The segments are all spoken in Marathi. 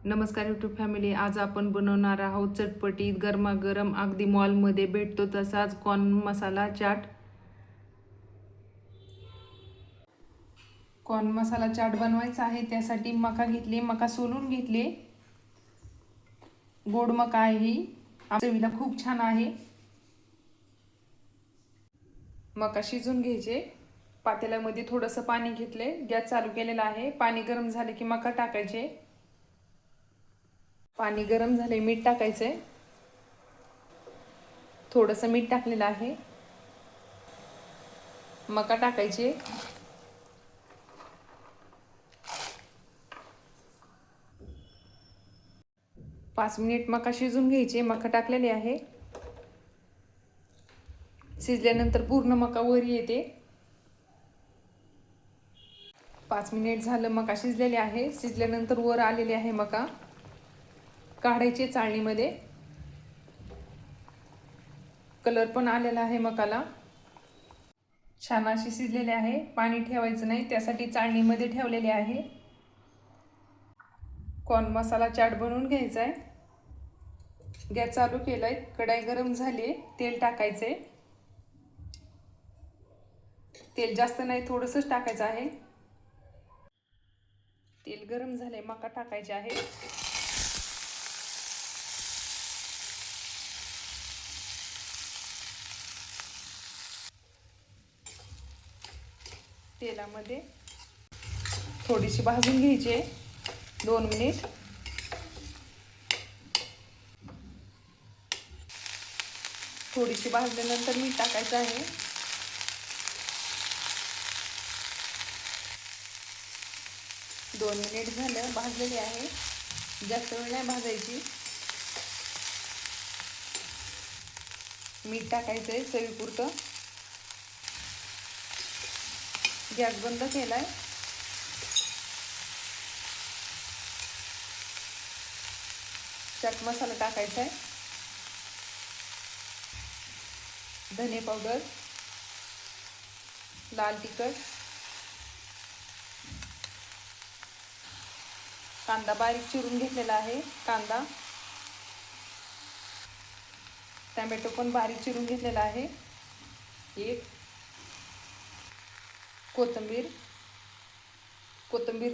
नमस्कार यूट्यूब फॅमिली. आज आपण बनवणार आहोत चटपटीत गरमागरम अगदी मॉलमध्ये भेटतो तसाच कॉर्न मसाला चाट. कॉर्न मसाला चाट बनवायचा आहे. त्यासाठी मका घेतले, मका सोलून घेतले. गोड मका आहे ही, चवीला खूप छान आहे. मका शिजून घ्यायचे. पातेल्यामध्ये थोडंसं पाणी घेतले, गॅस चालू केलेला आहे. पाणी गरम झाले की मका टाकायचे. पाणी गरम झाले, मीठ टाकायचे. थोडंसं मीठ टाकलेलं आहे. मका टाकायचे. पाच मिनिट मका शिजून घ्यायचे. मका टाकलेले आहे. शिजल्यानंतर पूर्ण मका वर येते. 5 मिनिट झालं, मका शिजलेले आहे. शिजल्यानंतर वर आलेले आहे मका. काढायचे चाळणीमध्ये. कलर पण आलेला आहे मकाला. छान अशी शिजलेले आहे. पाणी ठेवायचं नाही, त्यासाठी चाळणीमध्ये ठेवलेले आहे. कॉर्न मसाला चाट बनवून घ्यायचा आहे. गॅस चालू केलाय, कढाई गरम झाली, तेल टाकायचे. तेल जास्त नाही, थोडंसंच टाकायचं आहे. तेल गरम झाले, मका टाकायचे आहे. तेलामध्ये थोडीशी भाजून घ्यायची, 2 मिनिट. थोडीशी भाजल्यानंतर मीठ टाकायचं आहे. दोन मिनिट झालं, भाजलेली आहे. जास्त वेळ नाही भाजायची. मीठ टाकायचंय चवीपुरतं. गॅस बंद केलाय. चाट मसाला टाकायचा आहे. धने पावडर, लाल तिखट, कांदा बारीक चिरून घेतलेला आहे. कांदा, टोमॅटो पण बारीक चिरून घेतलेला आहे. एक कोथिंबीर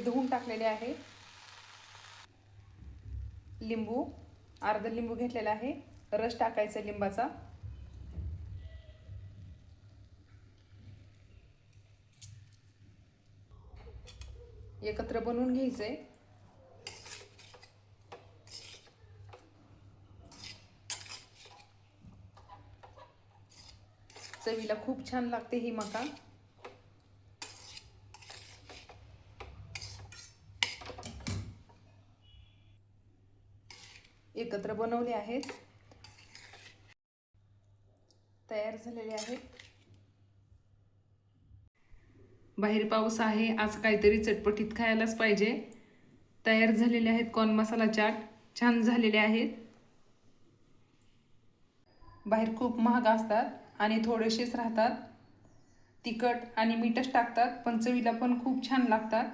धुवून टाकलेली आहे. लिंबू, अर्धा लिंबू घेतलेला आहे. रस टाकायचा लिंबाचा. एकत्र बनवून घ्यायचंय. चवीला खूप छान लागते ही मका. एकत्र बनवले आहेत, तयार झालेले आहेत. बाहेर पाऊस आहे, आज काहीतरी चटपटीत खायलाच पाहिजे. तयार झालेले आहेत कॉर्न मसाला चाट. छान झालेले आहेत. बाहेर खूप महाग असतात आणि थोडेसेच राहतात. तिखट आणि मीठच टाकतात, पण चवीला पण खूप छान लागतात.